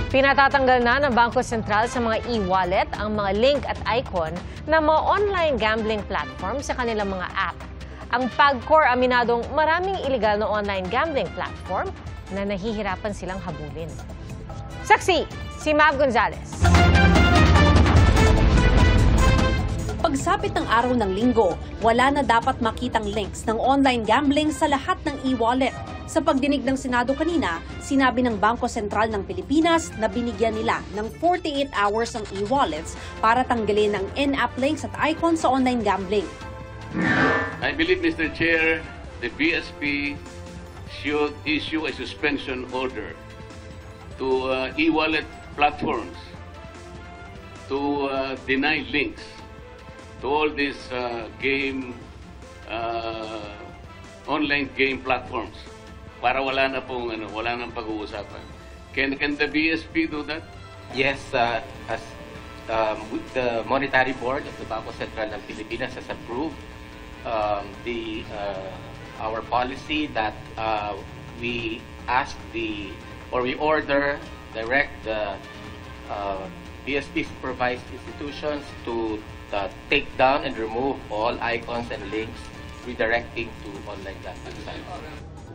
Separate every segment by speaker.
Speaker 1: Pinatatanggal na ng Bangko Sentral sa mga e-wallet ang mga link at icon ng mga online gambling platform sa kanilang mga app. Ang PAGCOR aminadong maraming iligal na online gambling platform na nahihirapan silang habulin. Saksi, si Mav Gonzalez.
Speaker 2: Pagsapit ng araw ng linggo, wala na dapat makitang links ng online gambling sa lahat ng e-wallet. Sa pagdinig ng Senado kanina, sinabi ng Bangko Sentral ng Pilipinas na binigyan nila ng 48 hours ang e-wallets para tanggalin ang in-app links at icons sa online gambling.
Speaker 3: I believe, Mr. Chair, the BSP should issue a suspension order to e-wallet platforms to deny links to all these online game platforms para wala na pag-uusapan. Can the BSP do that?
Speaker 4: Yes, as the Monetary Board of the Bangko Sentral ng Pilipinas has approved our policy that we direct the BSP supervised institutions to take down and remove all icons and links redirecting to online gambling sites.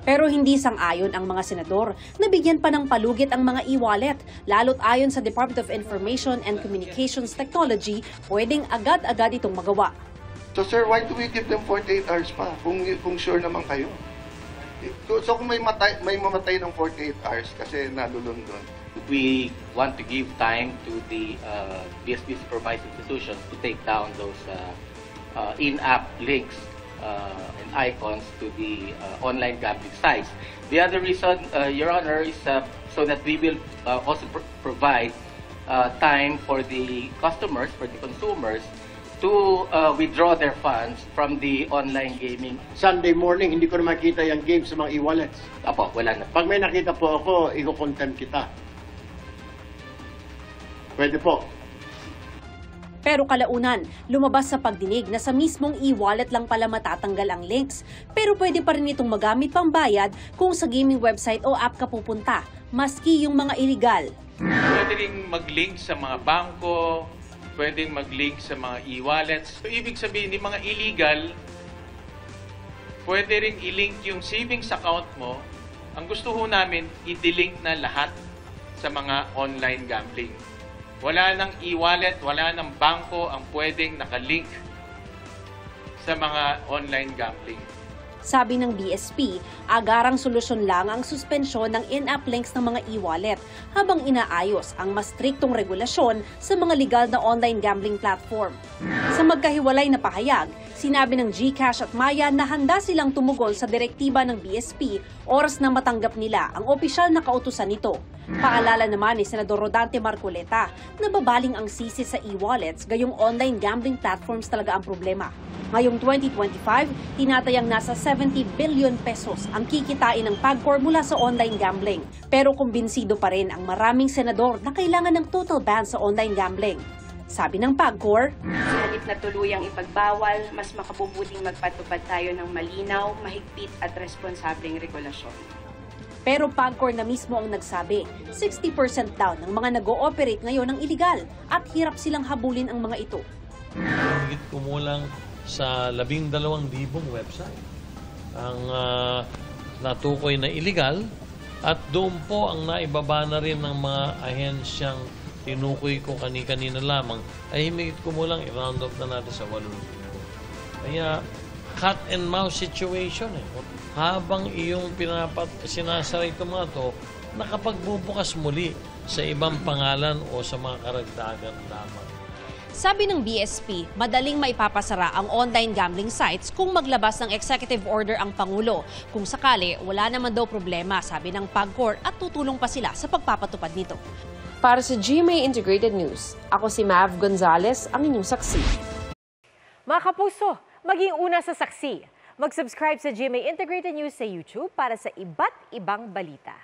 Speaker 2: Pero hindi sang-ayon ang mga senador na bigyan pa ng palugit ang mga e-wallet, lalo't ayon sa Department of Information and Communications Technology, pwedeng agad-agad itong magawa.
Speaker 5: So sir, why do we give them 48 hours pa kung sure naman kayo? So kung may mamatay ng 48 hours kasi nalulun doon.
Speaker 4: We want to give time to the BSP supervised institutions to take down those in-app links and icons to the online gambling sites. The other reason, Your Honor, is so that we will also provide time for the customers, for the consumers, to withdraw their funds from the online gaming.
Speaker 6: Sunday morning, hindi ko na makita yung games sa mga e-wallets.
Speaker 4: Apo, wala na.
Speaker 6: Pag may nakita po ako, i-contempt kita. Pwede po.
Speaker 2: Pero kalaunan, lumabas sa pagdinig na sa mismong e-wallet lang pala matatanggal ang links. Pero pwede pa rin itong magamit pang bayad kung sa gaming website o app ka pupunta, maski yung mga illegal.
Speaker 7: Pwede rin mag-link sa mga bangko, pwedeng mag-link sa mga e-wallets. So, ibig sabihin, yung mga illegal, pwede rin i-link yung savings account mo. Ang gusto ho namin, i-delink na lahat sa mga online gambling. Wala ng e-wallet, wala ng bangko ang pwedeng nakalink sa mga online gambling.
Speaker 2: Sabi ng BSP, agarang solusyon lang ang suspensyon ng in-app links ng mga e-wallet habang inaayos ang mas striktong regulasyon sa mga legal na online gambling platform. Sa magkahiwalay na pahayag, sinabi ng GCash at Maya na handa silang tumugon sa direktiba ng BSP oras na matanggap nila ang opisyal na kautusan nito. Paalala naman ni Senador Rodante Marcoleta na babaling ang sisi sa e-wallets gayong online gambling platforms talaga ang problema. Ngayong 2025, tinatayang nasa 70 billion pesos ang kikitain ng PAGCOR mula sa online gambling. Pero kumbinsido pa rin ang maraming senador na kailangan ng total ban sa online gambling. Sabi ng PAGCOR,
Speaker 8: sa halip na tuluyang ipagbawal, mas makabubuting magpatupad tayo ng malinaw, mahigpit at responsableng regulasyon.
Speaker 2: Pero PAGCOR na mismo ang nagsabi, 60% daw ng mga nag-ooperate ngayon ng iligal at hirap silang habulin ang mga ito.
Speaker 9: Higit kumulang sa 12,000 website ang natukoy na illegal at doon po ang naibaba na rin ng mga ahensyang tinukoy ko kanina lamang ay higit kumulang i-round up na natin sa 8,000. Kaya cat and mouse situation habang iyong sinasara itong mga to, nakapagbubukas muli sa ibang pangalan o sa mga karagdagan lamang.
Speaker 2: Sabi ng BSP, madaling maipapasara ang online gambling sites kung maglabas ng executive order ang Pangulo. Kung sakali, wala naman daw problema, sabi ng PAGCOR at tutulong pa sila sa pagpapatupad nito.
Speaker 1: Para sa GMA Integrated News, ako si Mav Gonzalez, ang inyong saksi. Mga kapuso, maging una sa saksi. Mag-subscribe sa GMA Integrated News sa YouTube para sa iba't ibang balita.